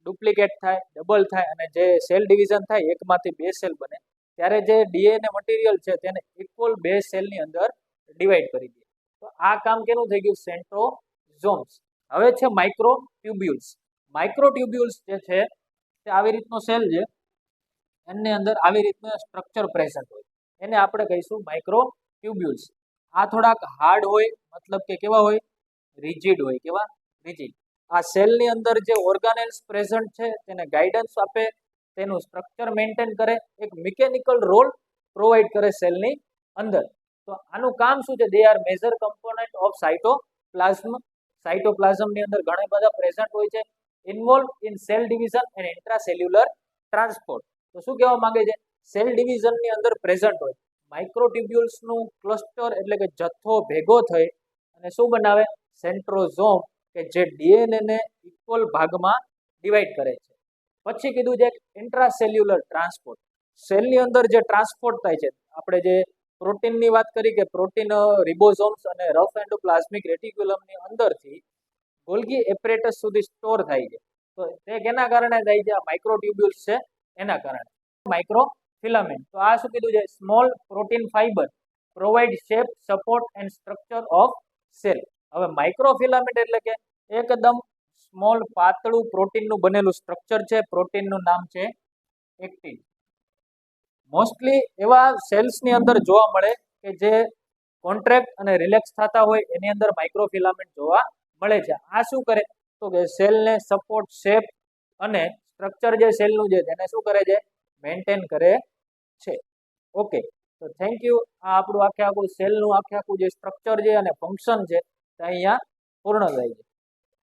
ડુપ્લિકેટ થાય, ડબલ થાય, અને જે સેલ ડિવિઝન થાય એકમાંથી બે સેલ બને ત્યારે જે ડીએનએ મટીરિયલ છે તેને ઇક્વલ બે સેલની અંદર ડિવાઈડ કરી દે. તો આ કામ કેનું થઈ ગયું? સેન્ટ્રોઝોમ્સ. હવે છે માઇક્રોટ્યુબ્યુલ્સ. માઇક્રોટ્યુબ્યુલ્સ જે છે તે આવી રીતનો સેલ છે, એની અંદર આવી રીતનું સ્ટ્રક્ચર પ્રેઝન્ટ હોય, એને આપણે કહીશું માઇક્રોટ્યુબ્યુલ્સ. આ થોડાક હાર્ડ હોય, મતલબ કે કેવા હોય? રિજિડ હોય. કેવા? રિજિડ. આ સેલની અંદર જે ઓર્ગાનેલ્સ પ્રેઝન્ટ છે તેને ગાઈડન્સ આપે, તેનું સ્ટ્રક્ચર મેન્ટેન કરે, એક મિકેનિકલ રોલ પ્રોવાઈડ કરે સેલની અંદર. તો આનું કામ શું છે? They are major component of cytoplasm. સાઇટોપ્લાઝમની અંદર ઘણા બધા પ્રેઝન્ટ હોય છે. Involve in cell division and intracellular transport. તો શું કહેવા માંગે છે? સેલ ડિવિઝનની અંદર પ્રેઝન્ટ હોય. માઇક્રોટ્યુબ્યુલ્સનું ક્લસ્ટર એટલે કે જથ્થો ભેગો થઈ અને શું બનાવે? સેન્ટ્રોઝોમ, કે જે ડીએનએ ને ઇક્વલ ભાગમાં ડિવાઈડ કરે છે. પછી કીધું છે ઇન્ટ્રાસેલ્યુલર ટ્રાન્સપોર્ટ. સેલની અંદર જે ટ્રાન્સપોર્ટ થાય છે, આપણે જે પ્રોટીનની વાત કરી કે પ્રોટીન રિબોઝોમ્સ અને રફ એન્ડોપ્લાઝમિક રેટિક્યુલમની અંદરથી ગોલ્ગી એપરેટસ સુધી સ્ટોર થાય છે. તો તે કેના કારણે થાય છે? આ માઇક્રોટ્યુબ્યુલ્સ છે એના કારણે. માઇક્રોફિલામેન્ટ, તો આ શું કીધું છે? Small protein fibre provide shape, support and structure of cell. હવે માઇક્રોફિલામેન્ટ એટલે કે એકદમ સ્મોલ પાતળું પ્રોટીનનું બનેલું સ્ટ્રક્ચર છે. પ્રોટીનનું નામ છે એક્ટિન. મોસ્ટલી એવા સેલ્સની અંદર જોવા મળે કે જે કોન્ટ્રેક્ટ અને રિલેક્સ થતા હોય એની અંદર માઇક્રોફિલામેન્ટ જોવા મળે છે. આ શું કરે? તો કે સેલને સપોર્ટ, શેપ અને સ્ટ્રક્ચર જે સેલનું છે તેને શું કરે છે? મેન્ટેન કરે છે. ઓકે, તો થેન્ક યુ. આ આપણું આખું સેલનું આખું જે સ્ટ્રક્ચર છે અને ફંક્શન છે તે અહીંયા પૂર્ણ થાય છે.